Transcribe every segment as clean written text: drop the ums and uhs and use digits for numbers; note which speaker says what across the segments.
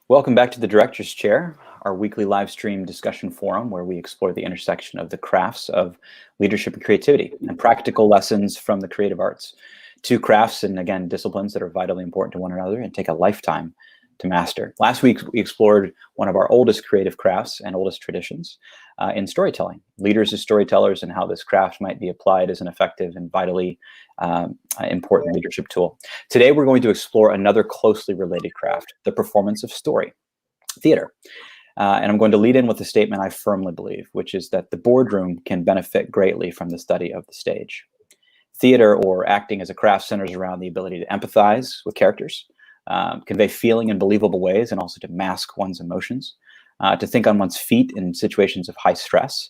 Speaker 1: Welcome back to the Director's Chair, our weekly live stream discussion forum where we explore the intersection of the crafts of leadership and creativity and practical lessons from the creative arts. Two crafts and, again, disciplines that are vitally important to one another and take a lifetime to master. Last week, we explored one of our oldest creative crafts and oldest traditions in storytelling, leaders as storytellers, and how this craft might be applied as an effective and vitally important leadership tool. Today, we're going to explore another closely related craft, the performance of story, theater. And I'm going to lead in with a statement I firmly believe, which is that the boardroom can benefit greatly from the study of the stage. Theater, or acting as a craft, centers around the ability to empathize with characters, convey feeling in believable ways, and also to mask one's emotions, to think on one's feet in situations of high stress,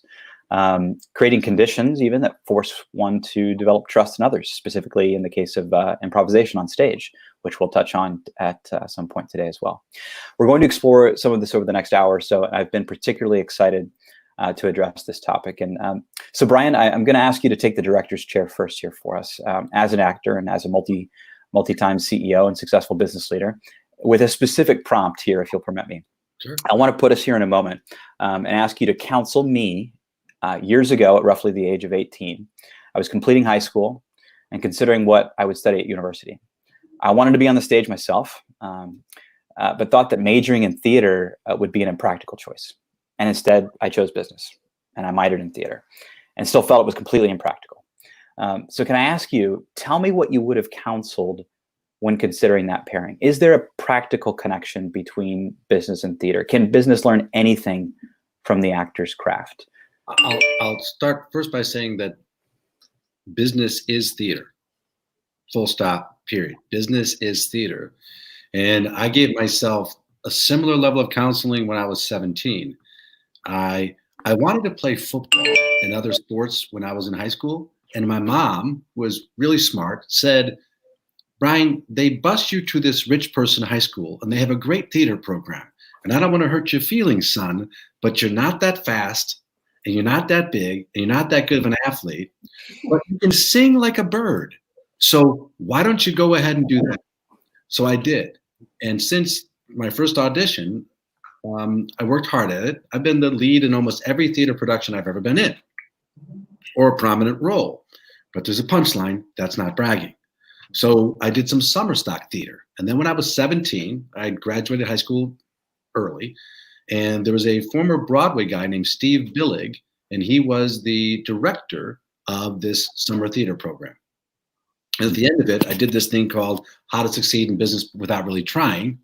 Speaker 1: creating conditions even that force one to develop trust in others, specifically in the case of improvisation on stage, which we'll touch on at some point today as well. We're going to explore some of this over the next hour or so. I've been particularly excited to address this topic. And so, Brian, I'm going to ask you to take the director's chair first here for us. As an actor and as a multi-time CEO and successful business leader, with a specific prompt here, if you'll permit me.
Speaker 2: Sure.
Speaker 1: I want to put us here in a moment and ask you to counsel me. Years ago, at roughly the age of 18, I was completing high school and considering what I would study at university. I wanted to be on the stage myself, but thought that majoring in theater would be an impractical choice. And instead, I chose business and I minored in theater and still felt it was completely impractical. So can I ask you, tell me what you would have counseled when considering that pairing? Is there a practical connection between business and theater? Can business learn anything from the actor's craft?
Speaker 2: I'll start first by saying that business is theater. Full stop, period. Business is theater. And I gave myself a similar level of counseling when I was 17. I wanted to play football and other sports when I was in high school. And my mom was really smart, said, Brian, they bus you to this rich person high school and they have a great theater program. And I don't want to hurt your feelings, son, but you're not that fast. And you're not that big, and you're not that good of an athlete, but you can sing like a bird. So why don't you go ahead and do that? So I did. And since my first audition, I worked hard at it. I've been the lead in almost every theater production I've ever been in, or a prominent role. But there's a punchline, that's not bragging. So I did some summer stock theater. And then when I was 17, I graduated high school early. And there was a former Broadway guy named Steve Billig, and he was the director of this summer theater program. And at the end of it, I did this thing called How to Succeed in Business Without Really Trying.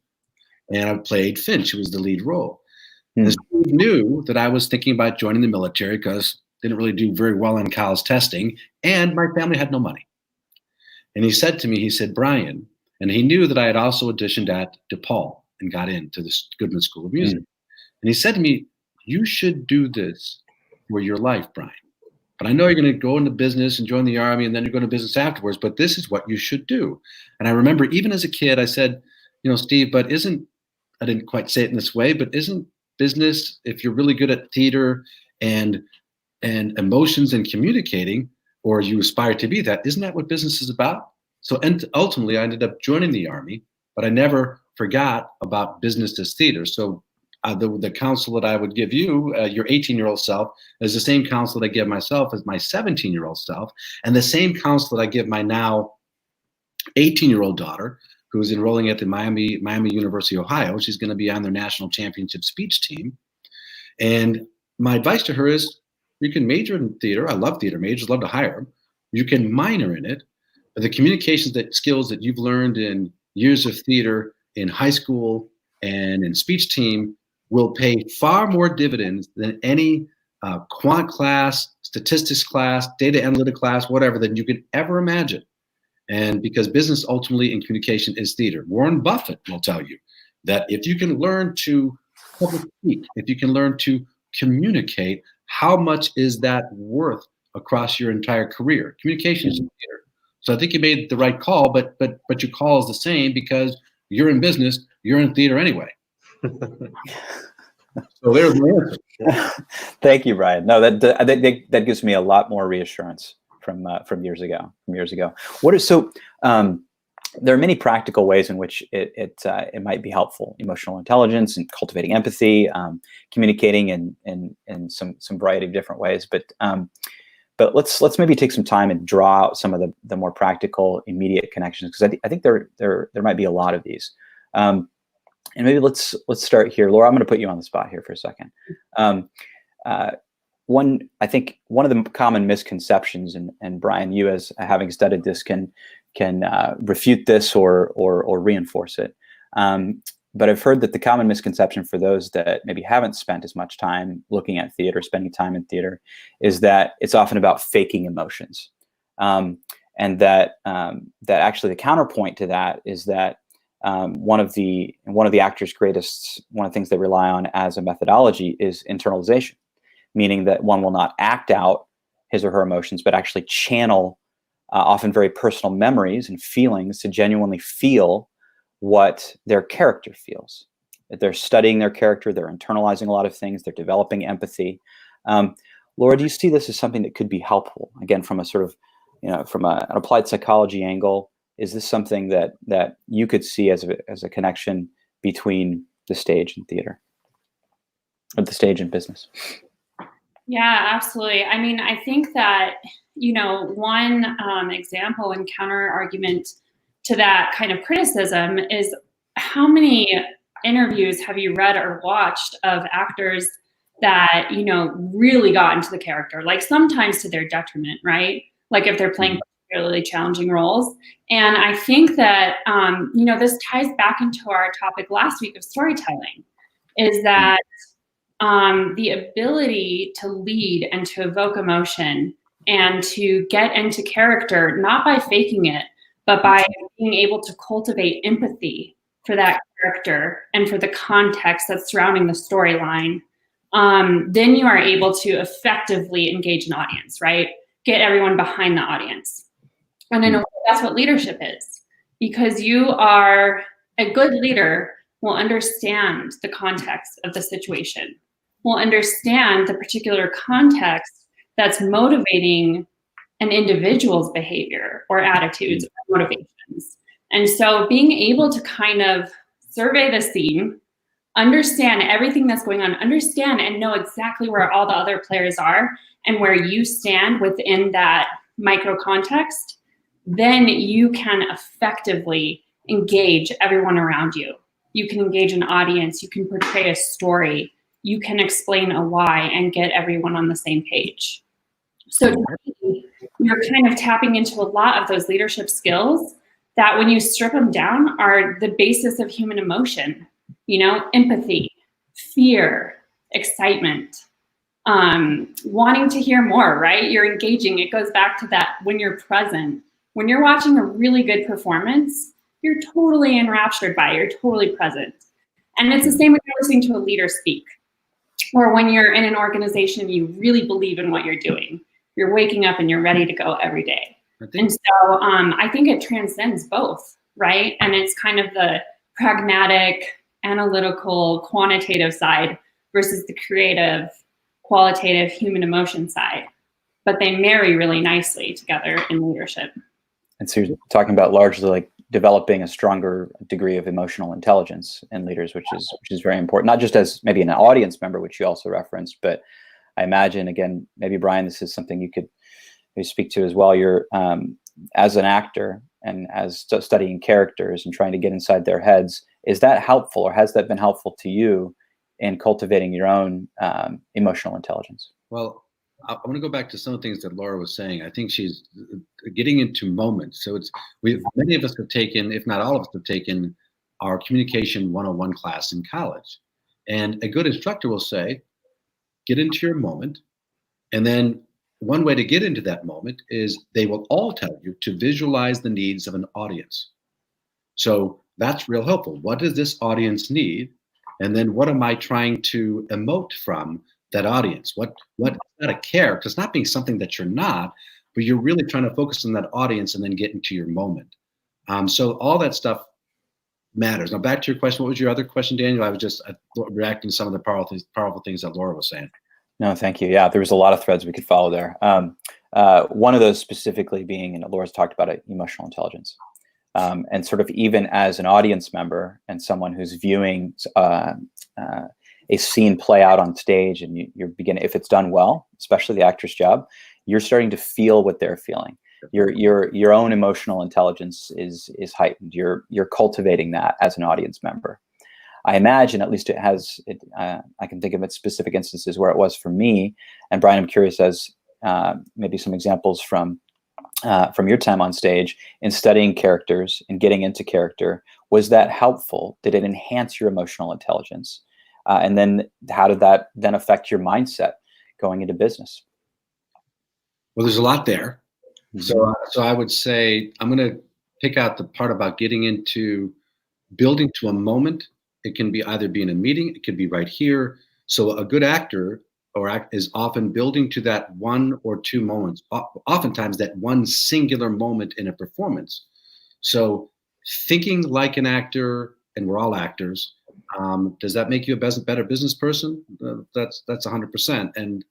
Speaker 2: And I played Finch, who was the lead role. And Steve knew that I was thinking about joining the military because I didn't really do very well in college testing, and my family had no money. And he said to me, he said, Brian, and he knew that I had also auditioned at DePaul and got into the Goodman School of Music. And he said to me, you should do this for your life, Brian. But I know you're going to go into business and join the Army, and then you're going to business afterwards, but this is what you should do. And I remember even as a kid, I said, Steve, but I didn't quite say it in this way, but isn't business, if you're really good at theater and emotions and communicating, or you aspire to be that, isn't that what business is about? So ultimately, I ended up joining the Army, but I never forgot about business as theater. So the counsel that I would give you, your 18-year-old self, is the same counsel that I give myself as my 17-year-old self, and the same counsel that I give my now 18-year-old daughter, who is enrolling at the Miami University, Ohio. She's going to be on their national championship speech team. And my advice to her is, you can major in theater. I love theater majors, love to hire them. You can minor in it. But the communications skills that you've learned in years of theater in high school and in speech team will pay far more dividends than any quant class, statistics class, data analytic class, whatever, than you could ever imagine. And because business ultimately in communication is theater. Warren Buffett will tell you that if you can learn to public speak, if you can learn to communicate, how much is that worth across your entire career? Communication is theater. So I think you made the right call, but your call is the same because you're in business, you're in theater anyway. So there's the answer.
Speaker 1: Thank you, Brian. No, that gives me a lot more reassurance from years ago. there are many practical ways in which it might be helpful. Emotional intelligence and cultivating empathy, communicating in some variety of different ways. But let's maybe take some time and draw out some of the more practical, immediate connections, because I think there might be a lot of these. And maybe let's start here, Laura. I'm going to put you on the spot here for a second. I think one of the common misconceptions, and Brian, you as having studied this can refute this or reinforce it. But I've heard that the common misconception for those that maybe haven't spent as much time looking at theater, spending time in theater, is that it's often about faking emotions, and that actually the counterpoint to that is that one of the actor's greatest, one of the things they rely on as a methodology is internalization, meaning that one will not act out his or her emotions, but actually channel often very personal memories and feelings to genuinely feel what their character feels. That they're studying their character, they're internalizing a lot of things, they're developing empathy. Laura, do you see this as something that could be helpful? Again, from a sort of, from an applied psychology angle, is this something that you could see as a connection between the stage and theater, or the stage and business?
Speaker 3: Yeah, absolutely. I mean, I think that, one example and counter argument to that kind of criticism is, how many interviews have you read or watched of actors that, really got into the character, like sometimes to their detriment, right? Like if they're playing particularly challenging roles. And I think that, this ties back into our topic last week of storytelling, is that the ability to lead and to evoke emotion and to get into character, not by faking it, but by being able to cultivate empathy for that character and for the context that's surrounding the storyline, then you are able to effectively engage an audience, right? Get everyone behind the audience. And in a way, that's what leadership is, because you are a good leader will understand the context of the situation, will understand the particular context that's motivating an individual's behavior or attitudes or motivations. And so being able to kind of survey the scene, understand everything that's going on, understand and know exactly where all the other players are and where you stand within that micro context, then you can effectively engage everyone around you. You can engage an audience, you can portray a story, you can explain a why and get everyone on the same page. So you're kind of tapping into a lot of those leadership skills that, when you strip them down, are the basis of human emotion, empathy, fear, excitement, wanting to hear more, right? You're engaging. It goes back to that, when you're present, when you're watching a really good performance, you're totally enraptured by it, you're totally present. And it's the same when you're listening to a leader speak, or when you're in an organization and you really believe in what you're doing. You're waking up and you're ready to go every day. And so I think it transcends both, right? And it's kind of the pragmatic, analytical, quantitative side versus the creative, qualitative, human emotion side. But they marry really nicely together in leadership.
Speaker 1: And so you're talking about largely like developing a stronger degree of emotional intelligence in leaders, which is very important, not just as maybe an audience member, which you also referenced, but I imagine, again, maybe Brian, this is something you could maybe speak to as well. You're as an actor and as studying characters and trying to get inside their heads. Is that helpful, or has that been helpful to you in cultivating your own emotional intelligence?
Speaker 2: Well, I want to go back to some of the things that Laura was saying. I think she's getting into moments. So many of us have taken, if not all of us have taken, our communication 101 class in college. And a good instructor will say, get into your moment. And then one way to get into that moment is they will all tell you to visualize the needs of an audience. So that's real helpful. What does this audience need? And then what am I trying to emote from that audience? What not a character? It's not being something that you're not, but you're really trying to focus on that audience and then get into your moment. So all that stuff matters. Now back to your question. What was your other question, Daniel? I was just reacting to some of the powerful things that Laura was saying.
Speaker 1: No, thank you. Yeah, there was a lot of threads we could follow there. One of those specifically being, and Laura's talked about it, emotional intelligence. And sort of even as an audience member and someone who's viewing a scene play out on stage, and you're beginning, if it's done well, especially the actor's job, you're starting to feel what they're feeling. Your own emotional intelligence is heightened. You're cultivating that as an audience member. I imagine, at least I can think of specific instances where it was for me. And Brian, I'm curious as maybe some examples from your time on stage in studying characters and getting into character. Was that helpful? Did it enhance your emotional intelligence? And then how did that then affect your mindset going into business?
Speaker 2: Well, there's a lot there.
Speaker 1: Mm-hmm.
Speaker 2: So I would say I'm going to pick out the part about getting into building to a moment. It can be either be in a meeting, it could be right here. So a good actor is often building to that one or two moments, oftentimes that one singular moment in a performance. So thinking like an actor, and we're all actors, does that make you a better business person? That's 100%.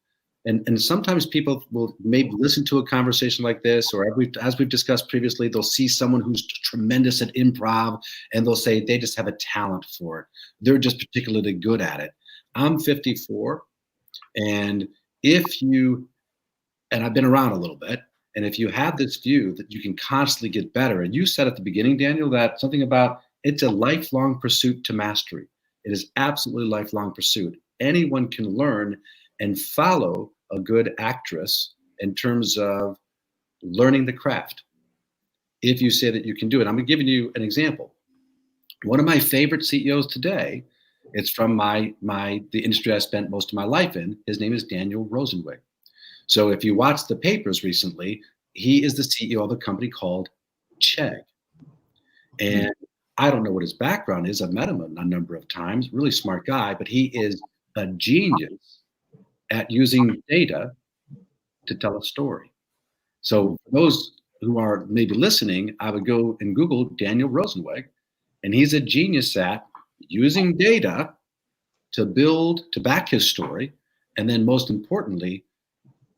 Speaker 2: And sometimes people will maybe listen to a conversation like this, or as we've discussed previously, they'll see someone who's tremendous at improv, and they'll say they just have a talent for it. They're just particularly good at it. I'm 54, and I've been around a little bit, and if you have this view that you can constantly get better, and you said at the beginning, Daniel, that something about it's a lifelong pursuit to mastery. It is absolutely a lifelong pursuit. Anyone can learn and follow a good actress in terms of learning the craft. If you say that you can do it, I'm giving you an example. One of my favorite CEOs today, it's from the industry I spent most of my life in. His name is Daniel Rosenwig. So if you watch the papers recently, he is the CEO of a company called Chegg. And I don't know what his background is. I've met him a number of times, really smart guy, but he is a genius at using data to tell a story. So for those who are maybe listening, I would go and Google Daniel Rosenwig, and he's a genius at using data to back his story. And then most importantly,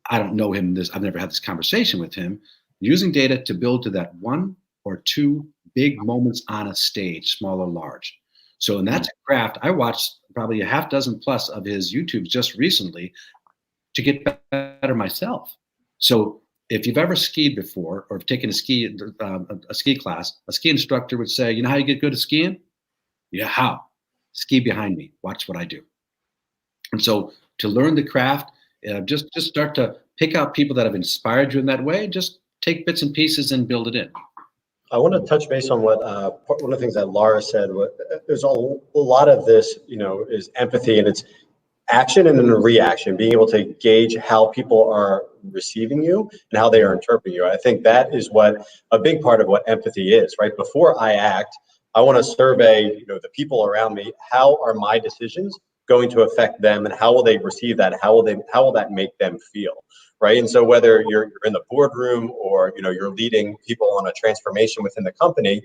Speaker 2: I don't know him, I've never had this conversation with him, using data to build to that one or two big moments on a stage, small or large. So, and that's a craft. I watched probably a half dozen plus of his YouTubes just recently to get better myself. So if you've ever skied before or taken a ski class, a ski instructor would say, you know how you get good at skiing? Yeah, how? Ski behind me, watch what I do. And so to learn the craft, just start to pick out people that have inspired you in that way, just take bits and pieces and build it in.
Speaker 4: I want to touch base on what one of the things that Laura said. There's a lot of this, is empathy, and it's action and then a reaction, being able to gauge how people are receiving you and how they are interpreting you. I think that is what a big part of what empathy is, right? Before I act, I want to survey, the people around me. How are my decisions going to affect them, and how will they receive that? How will that make them feel? Right. And so whether you're in the boardroom or, you're leading people on a transformation within the company,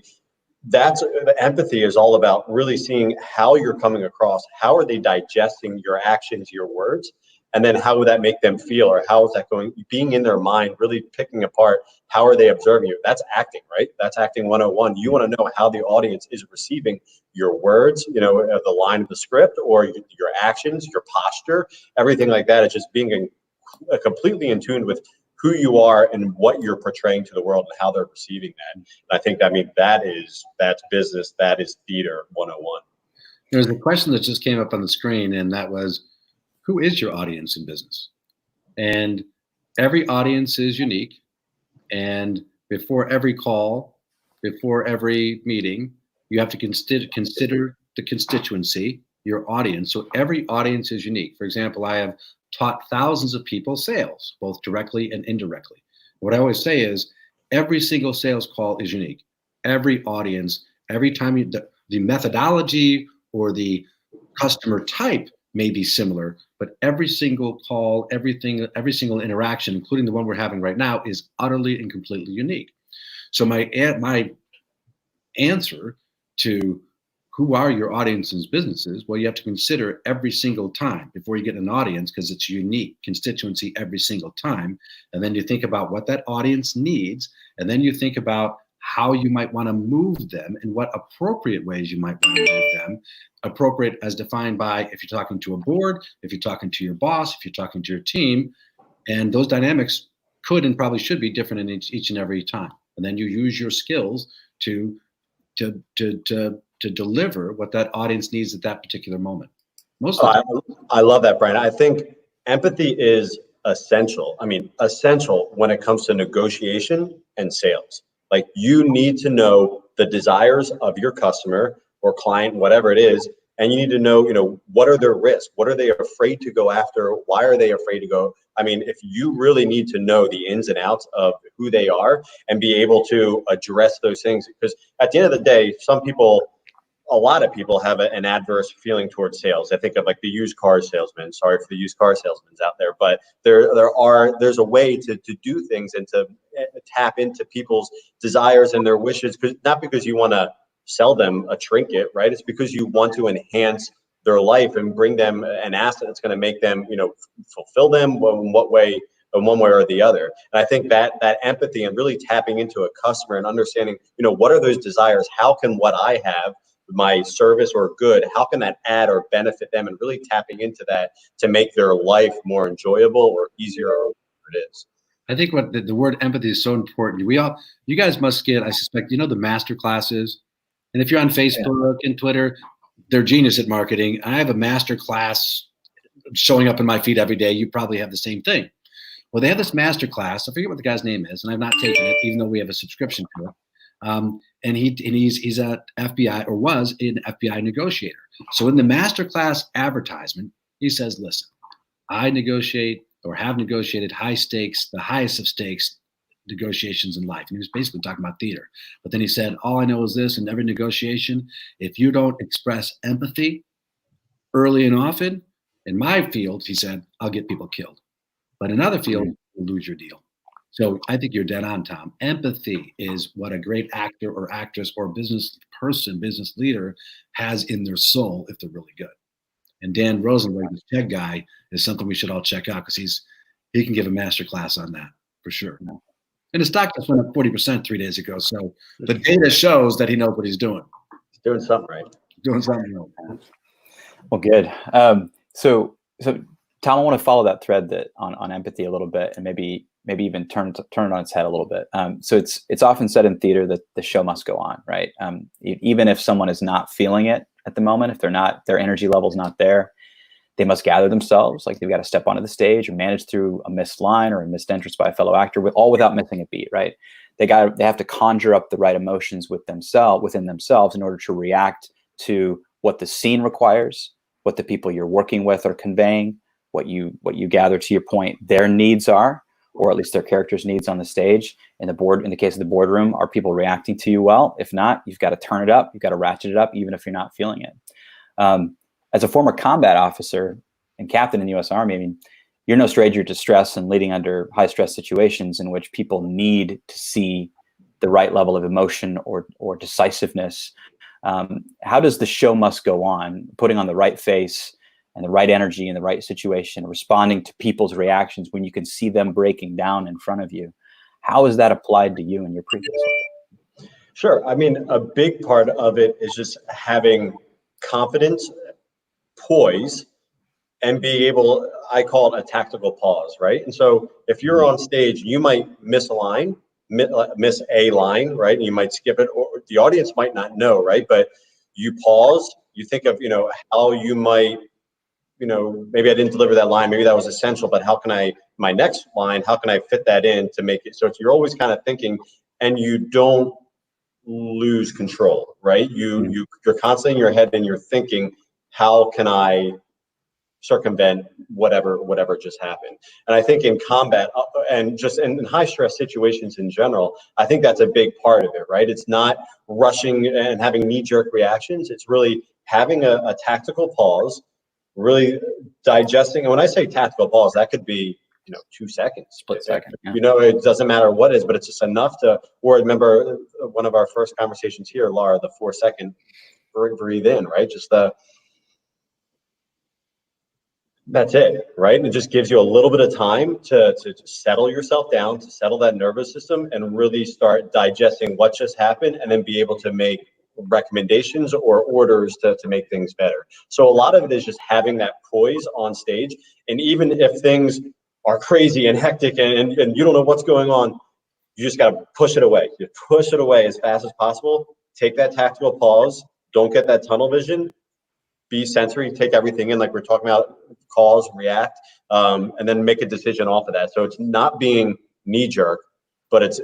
Speaker 4: the empathy is all about really seeing how you're coming across. How are they digesting your actions, your words? And then how would that make them feel, or how is that going, being in their mind, really picking apart, how are they observing you? That's acting, right? That's acting 101. You want to know how the audience is receiving your words, the line of the script, or your actions, your posture, everything like that. It's just being completely in tune with who you are and what you're portraying to the world and how they're receiving that. And I think that's business, that is theater 101.
Speaker 2: There's a question that just came up on the screen, and that was, who is your audience in business? And every audience is unique. And before every call, before every meeting, you have to consider the constituency, your audience. So every audience is unique. For example, I have taught thousands of people sales, both directly and indirectly. What I always say is every single sales call is unique. Every audience, every time the methodology or the customer type may be similar, but every single call, every single interaction, including the one we're having right now, is utterly and completely unique. So my answer to who are your audience's businesses? Well, you have to consider every single time before you get an audience, because it's a unique constituency every single time. And then you think about what that audience needs. And then you think about how you might want to move them and what appropriate ways you might want to move them. Appropriate as defined by if you're talking to a board, if you're talking to your boss, if you're talking to your team, and those dynamics could and probably should be different in each and every time. And then you use your skills to deliver what that audience needs at that particular moment.
Speaker 4: I love that, Brian. I think empathy is essential. I mean, essential when it comes to negotiation and sales. Like, you need to know the desires of your customer or client, whatever it is, and you need to know, what are their risks? What are they afraid to go after? Why are they afraid to go? I mean, if you really need to know the ins and outs of who they are and be able to address those things, because at the end of the day, a lot of people have an adverse feeling towards sales. I think of like the used car salesman. Sorry for the used car salesmen out there, but there's a way to do things and to tap into people's desires and their wishes, not because you want to sell them a trinket, right? It's because you want to enhance their life and bring them an asset that's going to make them, fulfill them in one way or the other. And I think that empathy and really tapping into a customer and understanding, what are those desires? How can what I have, my service or good, how can that add or benefit them, and really tapping into that to make their life more enjoyable or easier, or whatever it is.
Speaker 2: I think what the word empathy is so important. You guys must get, I suspect, the master classes. And if you're on Facebook and Twitter, they're genius at marketing. I have a master class showing up in my feed every day. You probably have the same thing. Well, they have this master class. I forget what the guy's name is, and I've not taken it, even though we have a subscription to it. And he's a FBI, or was an FBI negotiator. So in the masterclass advertisement, he says, listen, I negotiate or have negotiated high stakes, the highest of stakes negotiations in life. And he was basically talking about theater. But then he said, all I know is this: in every negotiation, if you don't express empathy early and often, in my field, he said, I'll get people killed. But in other fields, you'll lose your deal. So I think you're dead on, Tom. Empathy is what a great actor or actress or business person, business leader has in their soul if they're really good. And Dan Rosenberg, this tech guy, is something we should all check out, because he can give a master class on that for sure. And his stock just went up 40% 3 days ago. So the data shows that he knows what he's doing.
Speaker 4: He's doing something right.
Speaker 2: Doing something right.
Speaker 1: Well, good. So Tom, I want to follow that thread on empathy a little bit, and maybe even turn it on its head a little bit. So it's often said in theater that the show must go on, right? Even if someone is not feeling it at the moment, if their energy level's not there, they must gather themselves. Like, they've got to step onto the stage or manage through a missed line or a missed entrance by a fellow actor, without missing a beat, right? They have to conjure up the right emotions within themselves in order to react to what the scene requires, what the people you're working with are conveying, what you gather, to your point, their needs are, or at least their characters' needs on the stage. In the case of the boardroom, are people reacting to you well? If not, you've got to turn it up. You've got to ratchet it up, even if you're not feeling it. As a former combat officer and captain in the U.S. Army, I mean, you're no stranger to stress and leading under high stress situations in which people need to see the right level of emotion or decisiveness. How does the show must go on, putting on the right face and the right energy in the right situation, responding to people's reactions when you can see them breaking down in front of you? How is that applied to you and your previous?
Speaker 4: Sure. I mean, a big part of it is just having confidence, poise, and being able, I call it a tactical pause, right? And so if you're on stage, you might miss a line, right? And you might skip it, or the audience might not know, right? But you pause, you think of, how you might, maybe I didn't deliver that line, maybe that was essential, but my next line, how can I fit that in to make it? So you're always kind of thinking, and you don't lose control, right? You're constantly in your head and you're thinking, how can I circumvent whatever just happened? And I think in combat and just in high stress situations in general, I think that's a big part of it, right? It's not rushing and having knee-jerk reactions. It's really having a tactical pause, really digesting. And when I say tactical pause, that could be 2 seconds,
Speaker 1: split second. Yeah.
Speaker 4: It doesn't matter what is, but it's just enough or remember one of our first conversations here, Laura, the 4-second breathe in, right? Just That's it, right? And it just gives you a little bit of time to settle yourself down, to settle that nervous system, and really start digesting what just happened, and then be able to make recommendations or orders to make things better. So a lot of it is just having that poise on stage. And even if things are crazy and hectic and you don't know what's going on, you just got to push it away. You push it away as fast as possible. Take that tactical pause. Don't get that tunnel vision. Be sensory, take everything in, like we're talking about, cause, react, and then make a decision off of that. So it's not being knee jerk, but it's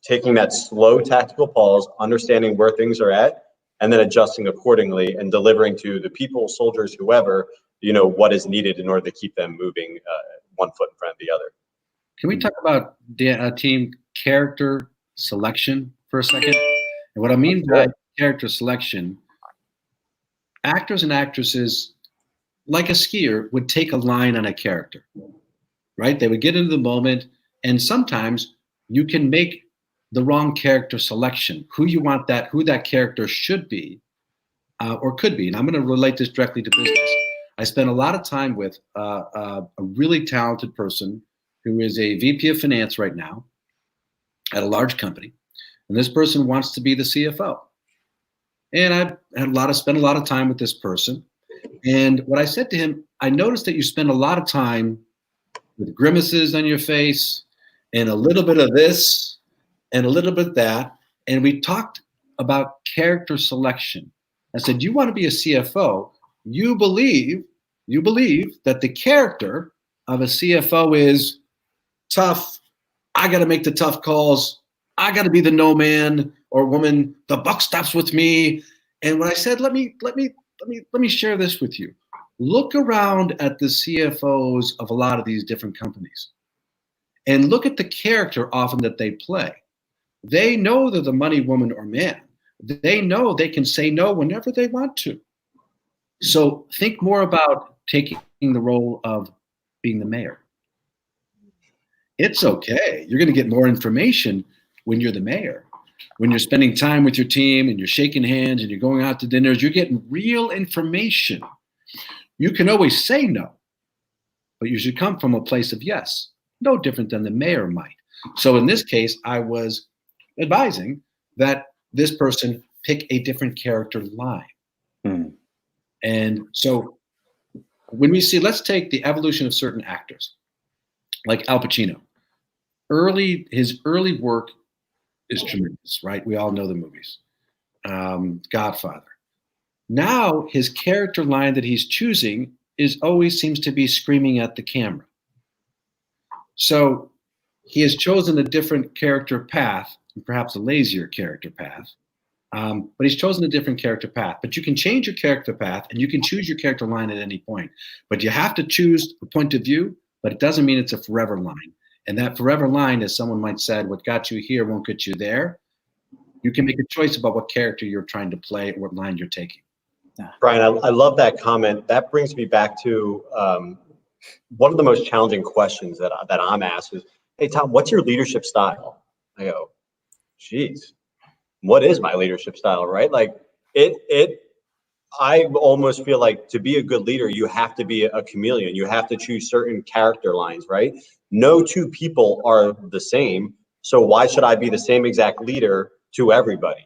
Speaker 4: taking that slow tactical pause, understanding where things are at, and then adjusting accordingly and delivering to the people, soldiers, whoever, what is needed in order to keep them moving one foot in front of the other.
Speaker 2: Can we talk about team character selection for a second? And what I mean by character selection, actors and actresses, like a skier, would take a line on a character, right? They would get into the moment, and sometimes you can make the wrong character selection, who that character should be or could be. And I'm going to relate this directly to business. I spent a lot of time with a really talented person who is a VP of finance right now at a large company. And this person wants to be the CFO. And I had spent a lot of time with this person. And what I said to him, I noticed that you spend a lot of time with grimaces on your face and a little bit of this and a little bit of that. And we talked about character selection. I said, you want to be a CFO, you believe that the character of a CFO is tough. I got to make the tough calls. I got to be the no man or woman. The buck stops with me. And when I said, let me share this with you. Look around at the CFOs of a lot of these different companies and look at the character often that they play. They know they're the money woman or man. They know they can say no whenever they want to. So think more about taking the role of being the mayor. It's okay. You're going to get more information when you're the mayor. When you're spending time with your team and you're shaking hands and you're going out to dinners, you're getting real information. You can always say no, but you should come from a place of yes, no different than the mayor might. So in this case, I was advising that this person pick a different character line. And so when we see, let's take the evolution of certain actors, like Al Pacino. His early work is tremendous, right? We all know the movies. Godfather. Now his character line that he's choosing always seems to be screaming at the camera. So he has chosen a different character path, perhaps a lazier character path, but he's chosen a different character path. But you can change your character path and you can choose your character line at any point. But you have to choose a point of view, but it doesn't mean it's a forever line. And that forever line, as someone might say, what got you here won't get you there. You can make a choice about what character you're trying to play or what line you're taking.
Speaker 4: Brian, I love that comment. That brings me back to one of the most challenging questions that I'm asked is, hey, Tom, what's your leadership style? I go, geez, what is my leadership style, right? Like I almost feel like to be a good leader, you have to be a chameleon. You have to choose certain character lines, right? No two people are the same. So why should I be the same exact leader to everybody,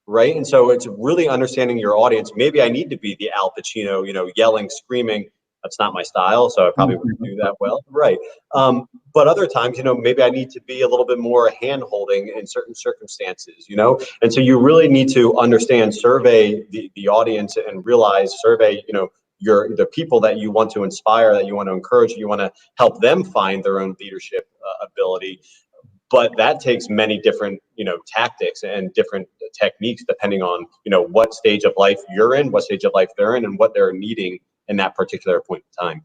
Speaker 4: right? And so it's really understanding your audience. Maybe I need to be the Al Pacino, yelling, screaming. That's not my style, so I probably wouldn't do that well, right? But other times, maybe I need to be a little bit more hand-holding in certain circumstances, And so you really need to understand, survey the audience, and realize, survey, the people that you want to inspire, that you want to encourage, you want to help them find their own leadership ability. But that takes many different, tactics and different techniques depending on, what stage of life you're in, what stage of life they're in, and what they're needing in that particular point in time.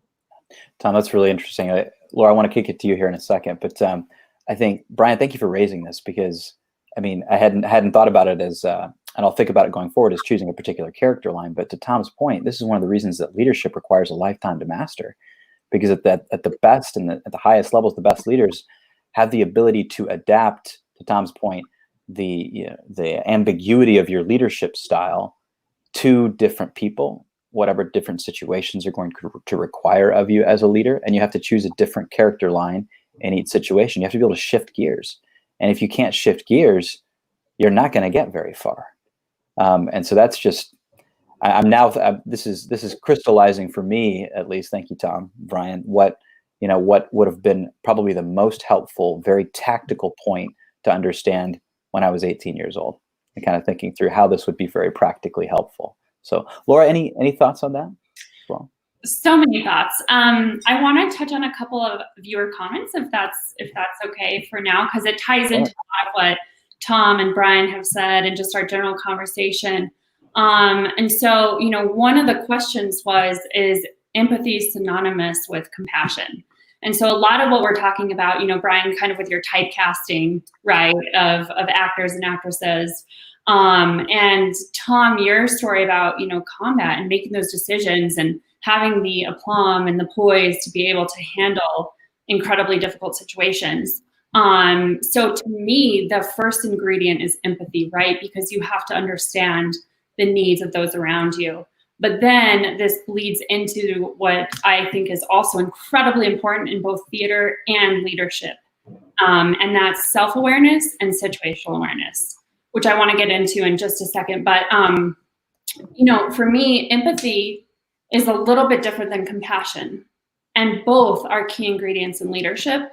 Speaker 1: Tom, that's really interesting. Laura, I want to kick it to you here in a second, but I think, Brian, thank you for raising this, because I hadn't thought about it as, and I'll think about it going forward, as choosing a particular character line. But to Tom's point, this is one of the reasons that leadership requires a lifetime to master, because at the best and at the highest levels, the best leaders have the ability to adapt, to Tom's point, the ambiguity of your leadership style to different people whatever different situations are going to require of you as a leader, and you have to choose a different character line in each situation. You have to be able to shift gears. And if you can't shift gears, you're not going to get very far. And so that's just, this is crystallizing for me, at least. Thank you, Tom, Brian, what would have been probably the most helpful, very tactical point to understand when I was 18 years old, and kind of thinking through how this would be very practically helpful. So Laura, any thoughts on that as well?
Speaker 3: So many thoughts. I want to touch on a couple of viewer comments, if that's okay for now, because it ties into a lot of what Tom and Brian have said and just our general conversation. And so, one of the questions is empathy synonymous with compassion? And so a lot of what we're talking about, Brian, kind of with your typecasting, right, of actors and actresses, and Tom, your story about, combat and making those decisions and having the aplomb and the poise to be able to handle incredibly difficult situations. So to me, the first ingredient is empathy, right? Because you have to understand the needs of those around you. But then this bleeds into what I think is also incredibly important in both theater and leadership. And that's self-awareness and situational awareness, which I want to get into in just a second. But, for me, empathy is a little bit different than compassion. And both are key ingredients in leadership.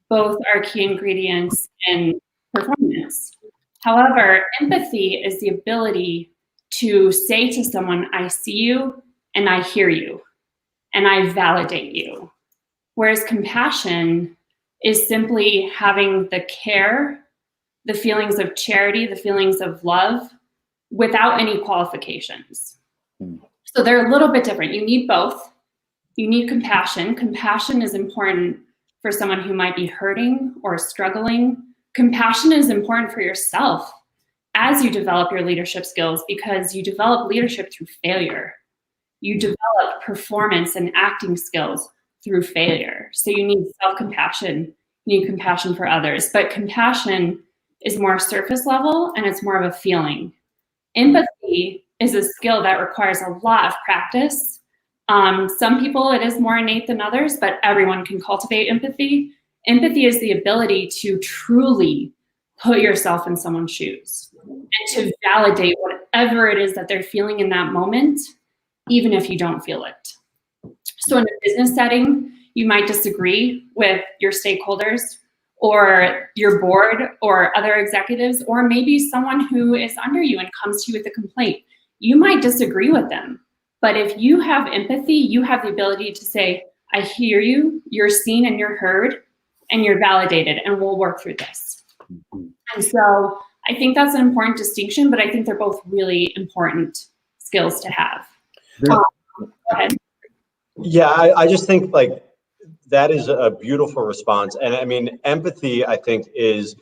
Speaker 3: Both are key ingredients in performance. However, empathy is the ability to say to someone, I see you and I hear you and I validate you. Whereas compassion is simply having the care, the feelings of charity, the feelings of love without any qualifications. So they're a little bit different. You need both. You need compassion. Compassion is important for someone who might be hurting or struggling. Compassion is important for yourself as you develop your leadership skills, because you develop leadership through failure. You develop performance and acting skills through failure. So you need self-compassion, you need compassion for others. But compassion is more surface level and it's more of a feeling. Empathy is a skill that requires a lot of practice. Some people, it is more innate than others, but everyone can cultivate empathy. Empathy is the ability to truly put yourself in someone's shoes and to validate whatever it is that they're feeling in that moment, even if you don't feel it. So in a business setting, you might disagree with your stakeholders or your board or other executives, or maybe someone who is under you and comes to you with a complaint. You might disagree with them, but if you have empathy, you have the ability to say, I hear you, you're seen and you're heard, and you're validated, and we'll work through this. And so I think that's an important distinction, but I think they're both really important skills to have. Go ahead.
Speaker 4: Yeah, I just think that is a beautiful response. And I mean, empathy, I think is,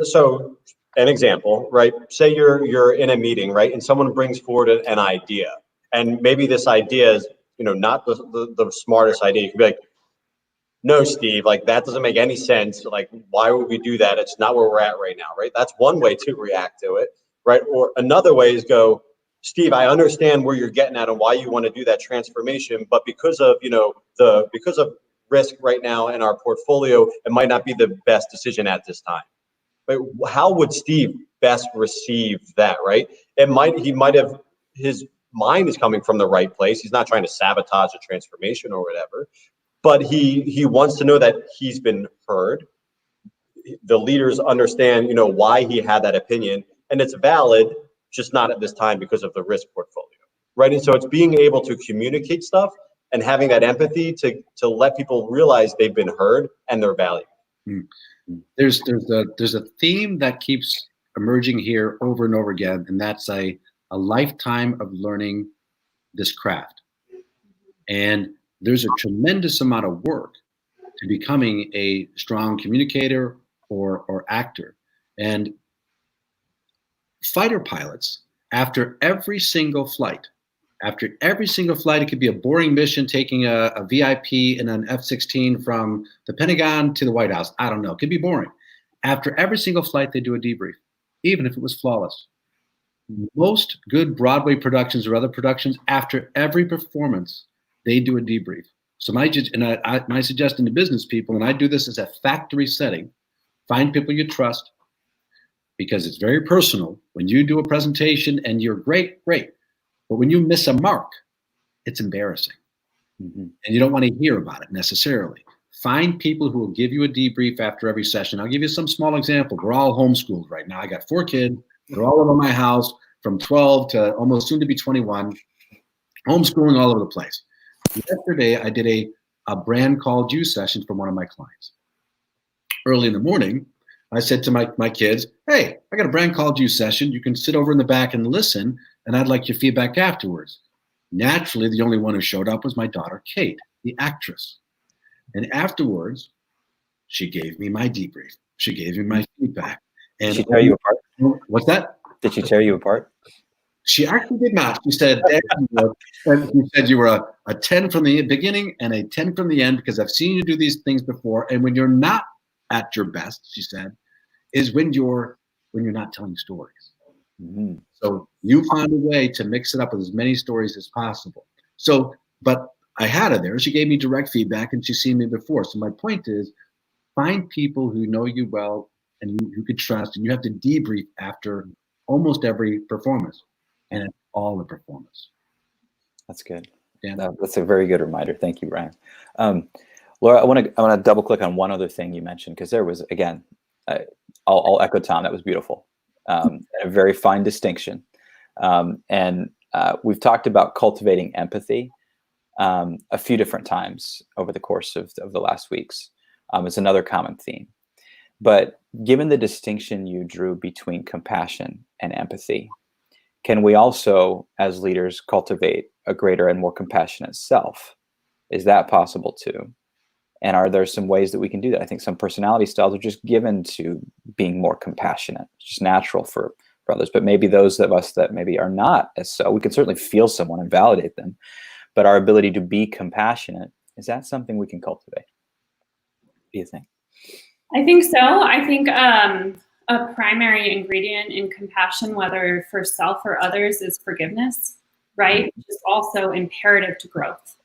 Speaker 4: so an example, right? Say you're in a meeting, right? And someone brings forward an idea, and maybe this idea is, not the smartest idea. You can be like, no, Steve, that doesn't make any sense. Why would we do that? It's not where we're at right now, right? That's one way to react to it, right? Or another way is go, Steve, I understand where you're getting at and why you want to do that transformation, but because of, because of risk right now in our portfolio, it might not be the best decision at this time. But how would Steve best receive that, right? He might have, his mind is coming from the right place. He's not trying to sabotage a transformation or whatever, but he wants to know that he's been heard. The leaders understand, why he had that opinion, and it's valid, just not at this time because of the risk portfolio, right? And so it's being able to communicate stuff and having that empathy to let people realize they've been heard and they're valued.
Speaker 2: There's a theme that keeps emerging here over and over again, and that's a lifetime of learning this craft. And there's a tremendous amount of work to becoming a strong communicator or actor. And fighter pilots, after every single flight, it could be a boring mission taking a VIP in an F-16 from the Pentagon to the White House. I don't know, it could be boring. After every single flight, they do a debrief, even if it was flawless. Most good Broadway productions or other productions, after every performance, they do a debrief. So my suggestion to business people, and I do this as a factory setting, find people you trust, because it's very personal. When you do a presentation and you're great, but when you miss a mark, it's embarrassing. And you don't want to hear about it necessarily. Find people who will give you a debrief after every session. I'll give you some small example. We're all homeschooled right now. I got 4 kids. They're all over my house from 12 to almost soon to be 21. Homeschooling all over the place. Yesterday, I did a brand called you session for one of my clients. Early in the morning, I said to my kids, hey, I got a brand called you session. You can sit over in the back and listen, and I'd like your feedback afterwards. Naturally, the only one who showed up was my daughter, Kate, the actress. And afterwards, she gave me my debrief. She gave me my feedback. And
Speaker 1: did she tear you apart?
Speaker 2: What's that?
Speaker 1: Did she tear you apart?
Speaker 2: She actually did not. She said, you were a 10 from the beginning and a 10 from the end, because I've seen you do these things before. And when you're not at your best, she said, is when you're not telling stories. So you find a way to mix it up with as many stories as possible. So, but I had her there. She gave me direct feedback, and she's seen me before. So my point is, find people who know you well and you could trust, and you have to debrief after almost every performance, and it's all a performance. That's
Speaker 1: good. Yeah, that's a very good reminder. Thank you, Brian. Laura, I want to double click on one other thing you mentioned, because there was, again, I'll echo Tom. That was beautiful. A very fine distinction. And we've talked about cultivating empathy a few different times over the course of the last weeks. It's another common theme. But given the distinction you drew between compassion and empathy, can we also, as leaders, cultivate a greater and more compassionate self? Is that possible too? And are there some ways that we can do that? I think some personality styles are just given to being more compassionate. It's just natural for others. But maybe those of us that maybe are not as so, we can certainly feel someone and validate them. But our ability to be compassionate, is that something we can cultivate? What do you think?
Speaker 3: I think so. I think a primary ingredient in compassion, whether for self or others, is forgiveness, right? Which is also imperative to growth.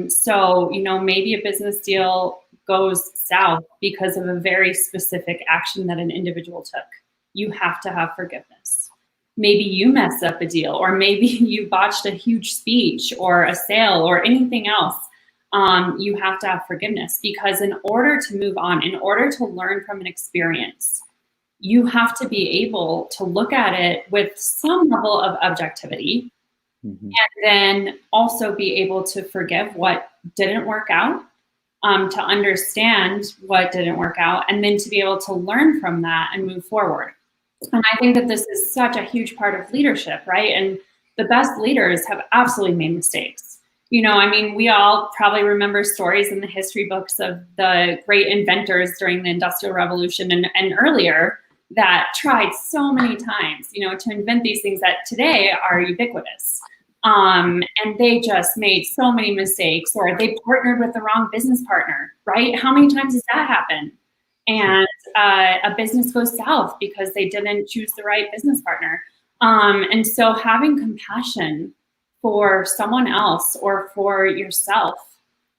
Speaker 3: So, maybe a business deal goes south because of a very specific action that an individual took. You have to have forgiveness. Maybe you messed up a deal, or maybe you botched a huge speech or a sale or anything else. You have to have forgiveness, because in order to move on, in order to learn from an experience, you have to be able to look at it with some level of objectivity. And then also be able to forgive what didn't work out, to understand what didn't work out, and then to be able to learn from that and move forward. And I think that this is such a huge part of leadership, right? And the best leaders have absolutely made mistakes. We all probably remember stories in the history books of the great inventors during the Industrial Revolution and earlier that tried so many times, to invent these things that today are ubiquitous. And they just made so many mistakes, or they partnered with the wrong business partner, right? How many times does that happen? And a business goes south because they didn't choose the right business partner. And so having compassion for someone else or for yourself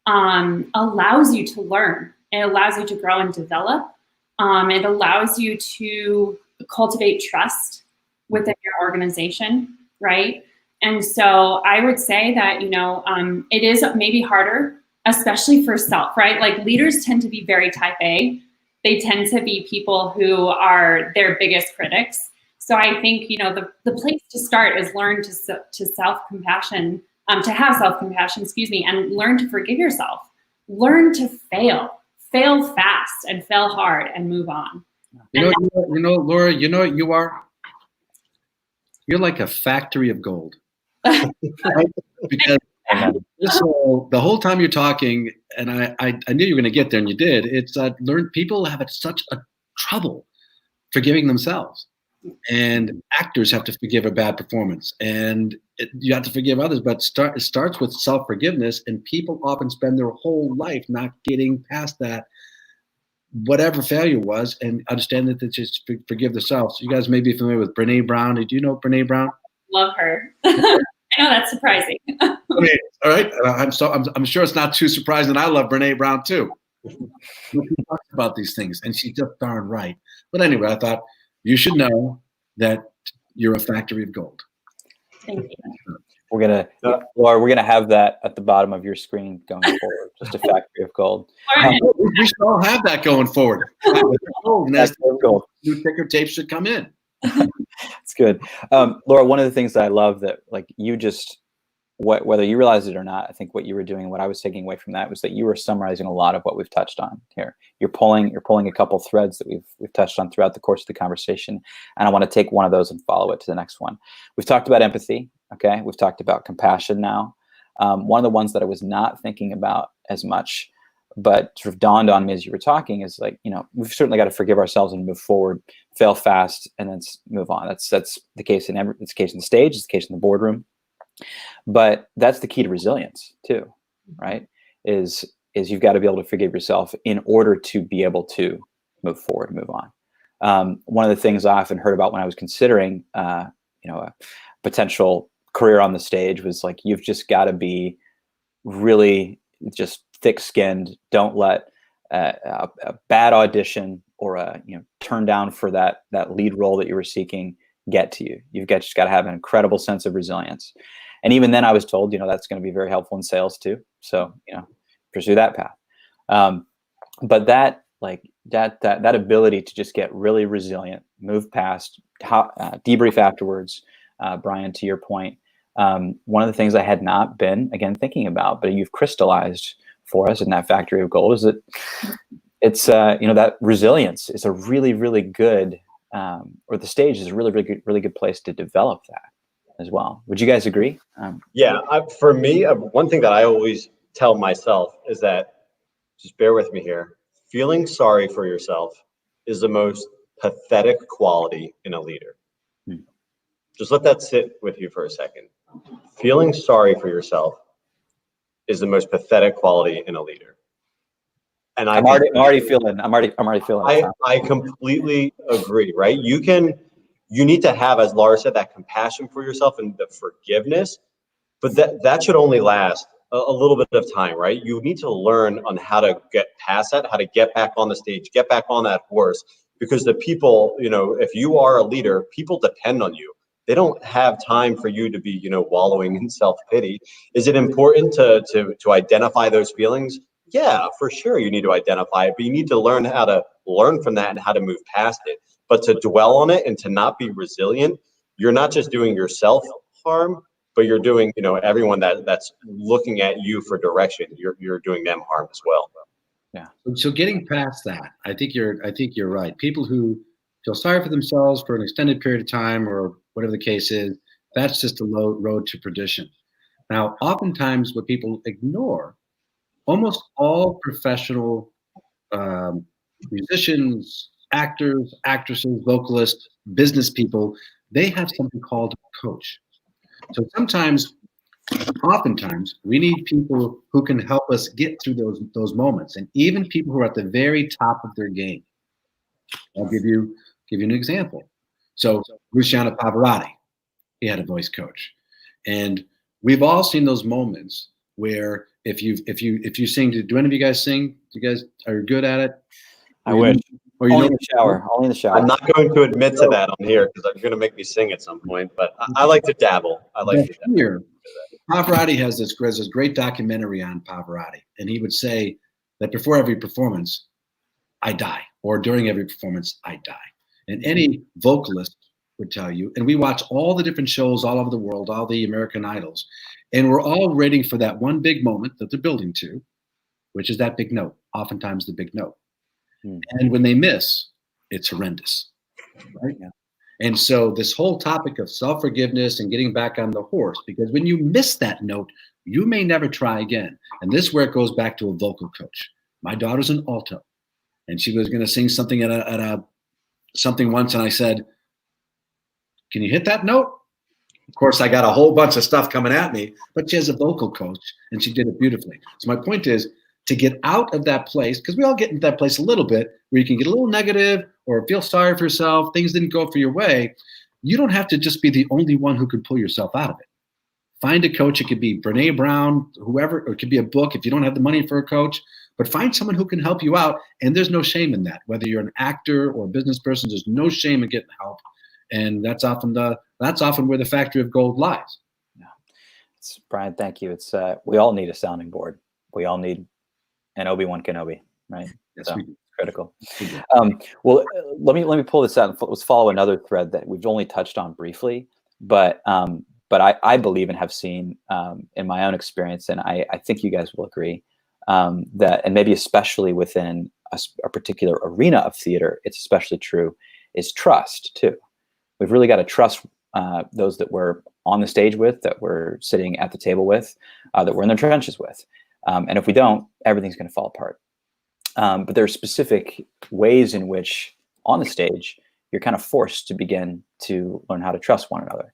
Speaker 3: allows you to learn. It allows you to grow and develop. It allows you to cultivate trust within your organization, right? And so I would say that, it is maybe harder, especially for self, right? Like, leaders tend to be very type A. They tend to be people who are their biggest critics. So I think, the place to start is learn to self-compassion, to have self-compassion, and learn to forgive yourself. Learn to fail fast and fail hard and move on.
Speaker 2: Laura, you are? You're like a factory of gold. Right? Because the whole time you're talking, and I knew you were going to get there, and you did. It's people have such a trouble forgiving themselves, and actors have to forgive a bad performance, and you have to forgive others. But it starts with self-forgiveness, and people often spend their whole life not getting past that. whatever failure was, and understand that they just forgive themselves. You guys may be familiar with Brene Brown. Do you know Brene Brown?
Speaker 3: Love her. I know that's surprising.
Speaker 2: I mean, all right. I'm sure it's not too surprising that I love Brene Brown too. She talks about these things, and she's just darn right. But anyway, I thought you should know that you're a factory of gold.
Speaker 3: Thank you.
Speaker 1: Laura, we're gonna have that at the bottom of your screen going forward. Just a factory of gold.
Speaker 2: We should all have that going forward. That's gold. New ticker tapes should come in.
Speaker 1: It's good. Laura, one of the things that I love that you just, whether you realize it or not, I think what you were doing, what I was taking away from that was that you were summarizing a lot of what we've touched on here. You're pulling a couple threads that we've touched on throughout the course of the conversation, and I want to take one of those and follow it to the next one. We've talked about empathy. Okay, we've talked about compassion now. One of the ones that I was not thinking about as much, but sort of dawned on me as you were talking, is we've certainly got to forgive ourselves and move forward, fail fast, and then move on. That's the case it's the case in the stage, it's the case in the boardroom. But that's the key to resilience too, right? Is you've got to be able to forgive yourself in order to be able to move forward and move on. One of the things I often heard about when I was considering, a potential career on the stage was you've just got to be really just thick-skinned. Don't let a bad audition or a turn down for that lead role that you were seeking get to you. You've just got to have an incredible sense of resilience. And even then I was told, that's going to be very helpful in sales too. So, pursue that path. But that ability to just get really resilient, move past, debrief afterwards, Brian, to your point, one of the things I had not been, again, thinking about, but you've crystallized for us in that factory of gold, is that it's, that resilience is a really, really good, or the stage is a really good place to develop that as well. Would you guys agree?
Speaker 4: Yeah, for me, one thing that I always tell myself is that, just bear with me here, feeling sorry for yourself is the most pathetic quality in a leader. Just let that sit with you for a second. Feeling sorry for yourself is the most pathetic quality in a leader. And I'm already feeling it. I completely agree, right? You need to have, as Laura said, that compassion for yourself and the forgiveness, but that should only last a little bit of time, right? You need to learn on how to get past that, how to get back on the stage, get back on that horse, because the people, if you are a leader, people depend on you. They don't have time for you to be, wallowing in self-pity. Is it important to identify those feelings? Yeah, for sure. You need to identify it, but you need to learn how to learn from that and how to move past it. But to dwell on it and to not be resilient, you're not just doing yourself harm, but you're doing, everyone that's looking at you for direction. You're doing them harm as well.
Speaker 2: Yeah. So getting past that, I think you're right. People who feel sorry for themselves for an extended period of time, or whatever the case is, that's just a low road to perdition. Now, oftentimes what people ignore, almost all professional musicians, actors, actresses, vocalists, business people, they have something called a coach. So oftentimes, we need people who can help us get through those moments, and even people who are at the very top of their game. I'll give you an example. So Luciano Pavarotti, he had a voice coach, and we've all seen those moments where if you sing, do any of you guys sing? You guys are good at it?
Speaker 1: I wish. Or only in the shower. Only in the shower.
Speaker 4: I'm not going to admit to that on here because I'm going to make me sing at some point, but I like to dabble.
Speaker 2: Here, Pavarotti has this great documentary on Pavarotti, and he would say that before every performance, I die, or during every performance, I die. And any vocalist would tell you, and we watch all the different shows all over the world, all the American Idols, and we're all waiting for that one big moment that they're building to, which is that big note, oftentimes the big note. And when they miss, it's horrendous, right? Yeah. And so this whole topic of self-forgiveness and getting back on the horse, because when you miss that note, you may never try again. And this is where it goes back to a vocal coach. My daughter's an alto, and she was going to sing something at something once, and I said, "Can you hit that note?" Of course, I got a whole bunch of stuff coming at me, but she has a vocal coach, and she did it beautifully. So my point is to get out of that place, because we all get into that place a little bit, where you can get a little negative or feel sorry for yourself, things didn't go for your way, you don't have to just be the only one who can pull yourself out of it. Find a coach. It could be Brene Brown, whoever, or it could be a book if you don't have the money for a coach, but find someone who can help you out. And there's no shame in that. Whether you're an actor or a business person, there's no shame in getting help. And that's often where the factory of gold lies.
Speaker 1: Yeah. Brian, thank you. It's we all need a sounding board. We all need an Obi-Wan Kenobi, right?
Speaker 2: Yes,
Speaker 1: so,
Speaker 2: we do.
Speaker 1: Critical. Well, let me pull this out and let's follow another thread that we've only touched on briefly, but I believe and have seen in my own experience, and I think you guys will agree that, and maybe especially within a particular arena of theater, it's especially true, is trust too. We've really got to trust those that we're on the stage with, that we're sitting at the table with, that we're in the trenches with. And if we don't, everything's going to fall apart. But there are specific ways in which on the stage, you're kind of forced to begin to learn how to trust one another.